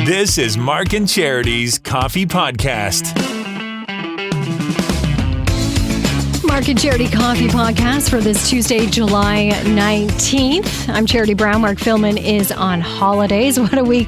This is Mark and Charity's Coffee Podcast. Mark and Charity Coffee Podcast for this Tuesday, July 19th. I'm Charity Brown. Mark Philman is on holidays. What a week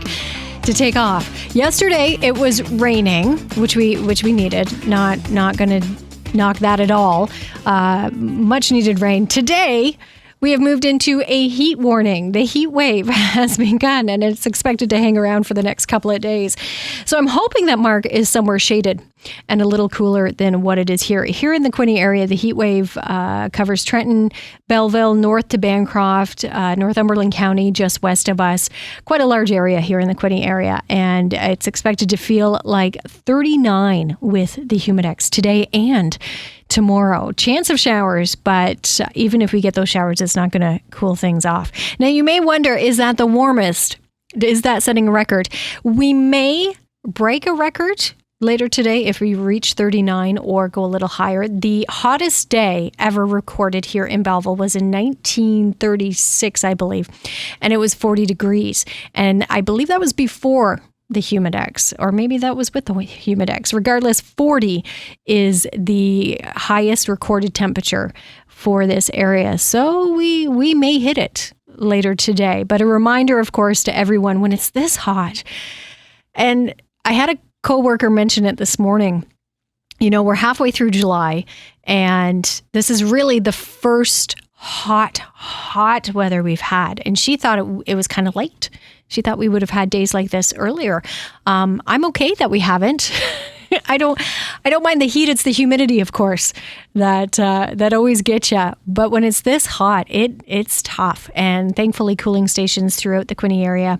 to take off. Yesterday, it was raining, which we needed. Not going to knock that at all. Much needed rain. Today, we have moved into a heat warning. The heat wave has begun, and it's expected to hang around for the next couple of days. So I'm hoping that Mark is somewhere shaded and a little cooler than what it is here. Here in the Quinte area, the heat wave covers Trenton, Belleville, north to Bancroft, Northumberland County, just west of us. Quite a large area here in the Quinte area, and it's expected to feel like 39 with the humidex today and tomorrow. Chance of showers, but even if we get those showers, it's not going to cool things off. Now, you may wonder, is that the warmest? Is that setting a record? We may break a record later today if we reach 39 or go a little higher. The hottest day ever recorded here in Belleville was in 1936, I believe, and it was 40 degrees. And I believe that was before the humidex, or maybe that was with the humidex. Regardless, 40 is the highest recorded temperature for this area. So we may hit it later today. But a reminder, of course, to everyone when it's this hot. And I had a coworker mention it this morning. You know, we're halfway through July, and this is really the first hot weather we've had. And she thought it was kind of late. She thought we would have had days like this earlier. I'm okay that we haven't. I don't mind the heat. It's the humidity, of course, that always gets you. But when it's this hot, it's tough. And thankfully, cooling stations throughout the Quinte area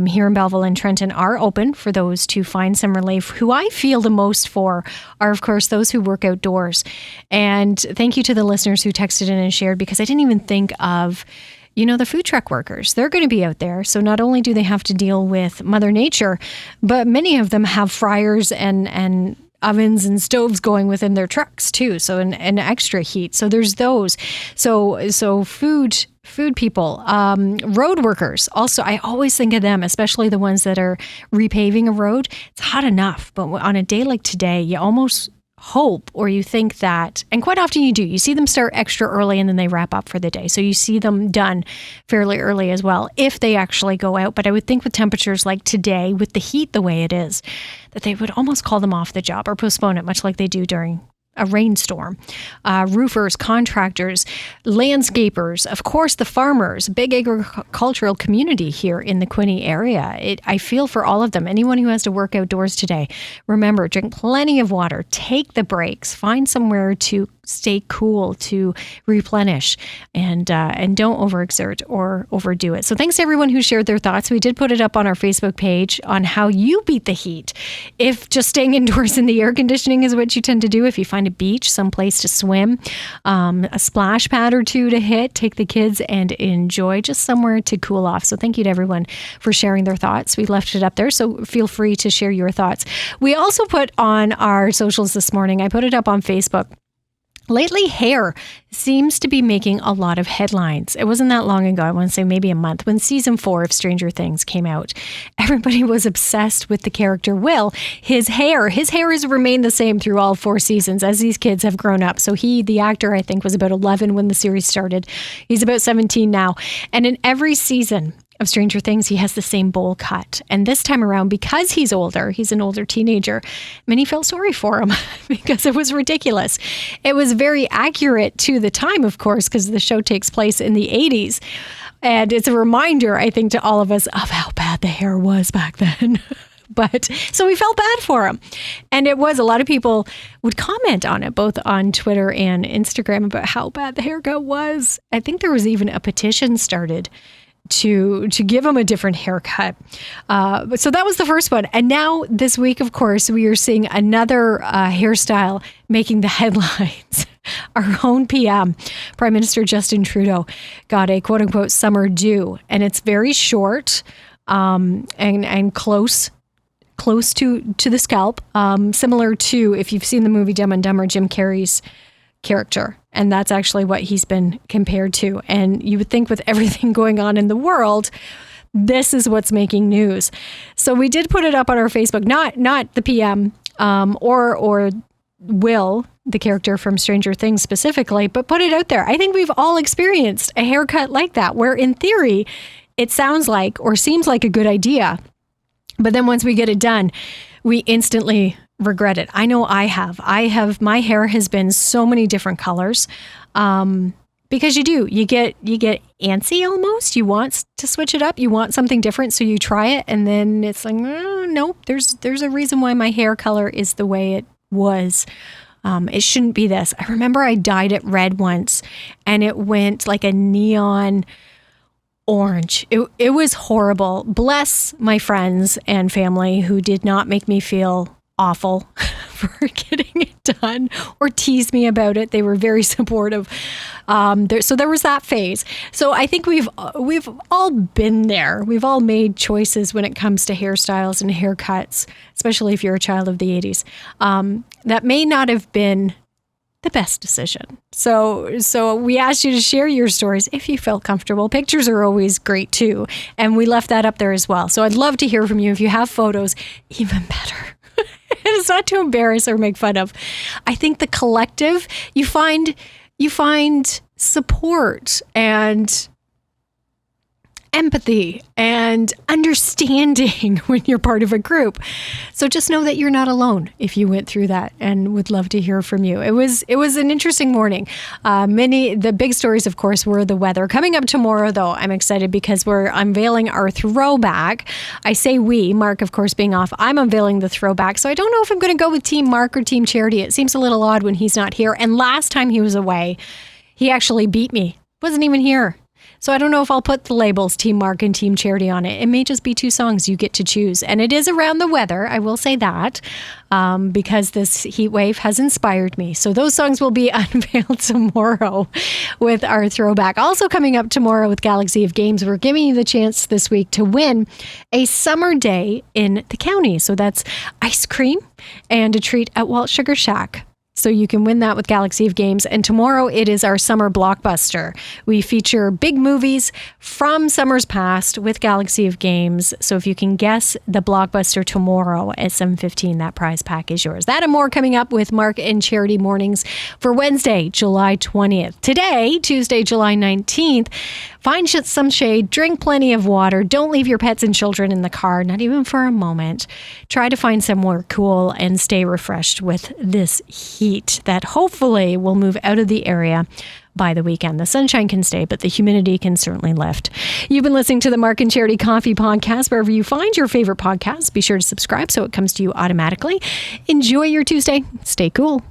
here in Belleville and Trenton are open for those to find some relief. Who I feel the most for are, of course, those who work outdoors. And thank you to the listeners who texted in and shared, because I didn't even think of, you know, the food truck workers. They're going to be out there. So not only do they have to deal with Mother Nature, but many of them have fryers and ovens and stoves going within their trucks too. So an extra heat. So there's those. So food people, road workers. Also, I always think of them, especially the ones that are repaving a road. It's hot enough, but on a day like today, you almost hope, or you think that, and quite often you do, you see them start extra early and then they wrap up for the day. So you see them done fairly early as well, if they actually go out. But I would think with temperatures like today, with the heat the way it is, that they would almost call them off the job or postpone it, much like they do during a rainstorm. Roofers, contractors, landscapers, of course, the farmers, big agricultural community here in the Quinte area. I feel for all of them. Anyone who has to work outdoors today, remember, drink plenty of water, take the breaks, find somewhere to stay cool, to replenish, and don't overexert or overdo it. So thanks to everyone who shared their thoughts. We did put it up on our Facebook page on how you beat the heat. If just staying indoors in the air conditioning is what you tend to do, if you find a beach, someplace to swim, a splash pad or two to hit, take the kids and enjoy, just somewhere to cool off. So thank you to everyone for sharing their thoughts. We left it up there, so feel free to share your thoughts. We also put on our socials this morning, I put it up on Facebook. Lately, hair seems to be making a lot of headlines. It wasn't that long ago, I want to say maybe a month, when season 4 of Stranger Things came out. Everybody was obsessed with the character Will. His hair has remained the same through all 4 seasons as these kids have grown up. So the actor, I think, was about 11 when the series started. He's about 17 now. And in every season of Stranger Things, he has the same bowl cut. And this time around, because he's an older teenager, many felt sorry for him because it was ridiculous. It was very accurate to the time, of course, because the show takes place in the 80s. And it's a reminder, I think, to all of us of how bad the hair was back then. But so we felt bad for him. And it was, a lot of people would comment on it, both on Twitter and Instagram, about how bad the haircut was. I think there was even a petition started to give him a different haircut. So that was the first one. And now this week, of course, we are seeing another hairstyle making the headlines. Our own PM, Prime Minister Justin Trudeau, got a quote unquote summer do. And it's very short and close to the scalp, similar to, if you've seen the movie Dumb and Dumber, Jim Carrey's character. And that's actually what he's been compared to. And you would think with everything going on in the world this is what's making news. So we did put it up on our Facebook, not the PM or Will, the character from Stranger Things specifically, but put it out there. I think we've all experienced a haircut like that, where in theory, it sounds like or seems like a good idea. But then once we get it done, we instantly regret it. I know I have. My hair has been so many different colors. Because you get antsy almost. You want to switch it up. You want something different, so you try it, and then it's like, nope. There's a reason why my hair color is the way it was. It shouldn't be this. I remember I dyed it red once, and it went like a neon orange. It was horrible. Bless my friends and family who did not make me feel awful for getting it done or tease me about it. They were very supportive. So there was that phase. So I think we've all been there. We've all made choices when it comes to hairstyles and haircuts, especially if you're a child of the 80s. That may not have been the best decision. So we asked you to share your stories if you felt comfortable. Pictures are always great too. And we left that up there as well. So I'd love to hear from you. If you have photos, even better. It's not to embarrass or make fun of. I think the collective, you find support and empathy and understanding when you're part of a group. So just know that you're not alone if you went through that, and would love to hear from you. It was an interesting morning. The big stories, of course, were the weather. Coming up tomorrow, though, I'm excited because we're unveiling our throwback. I say we, Mark, of course, being off. I'm unveiling the throwback. So I don't know if I'm going to go with Team Mark or Team Charity. It seems a little odd when he's not here. And last time he was away, he actually beat me. Wasn't even here. So I don't know if I'll put the labels Team Mark and Team Charity on it. It may just be two songs you get to choose. And it is around the weather, I will say that, because this heat wave has inspired me. So those songs will be unveiled tomorrow with our throwback. Also coming up tomorrow with Galaxy of Games, we're giving you the chance this week to win a summer day in the county. So that's ice cream and a treat at Walt Sugar Shack. So you can win that with Galaxy of Games. And tomorrow it is our summer blockbuster. We feature big movies from summers past with Galaxy of Games. So if you can guess the blockbuster tomorrow at 7:15, that prize pack is yours. That and more coming up with Mark and Charity Mornings for Wednesday, July 20th. Today, Tuesday, July 19th, find some shade, drink plenty of water. Don't leave your pets and children in the car, not even for a moment. Try to find somewhere cool and stay refreshed with this heat that hopefully will move out of the area by the weekend. The sunshine can stay, but the humidity can certainly lift. You've been listening to the Mark and Charity Coffee Podcast. Wherever you find your favorite podcast, be sure to subscribe so it comes to you automatically. Enjoy your Tuesday. Stay cool.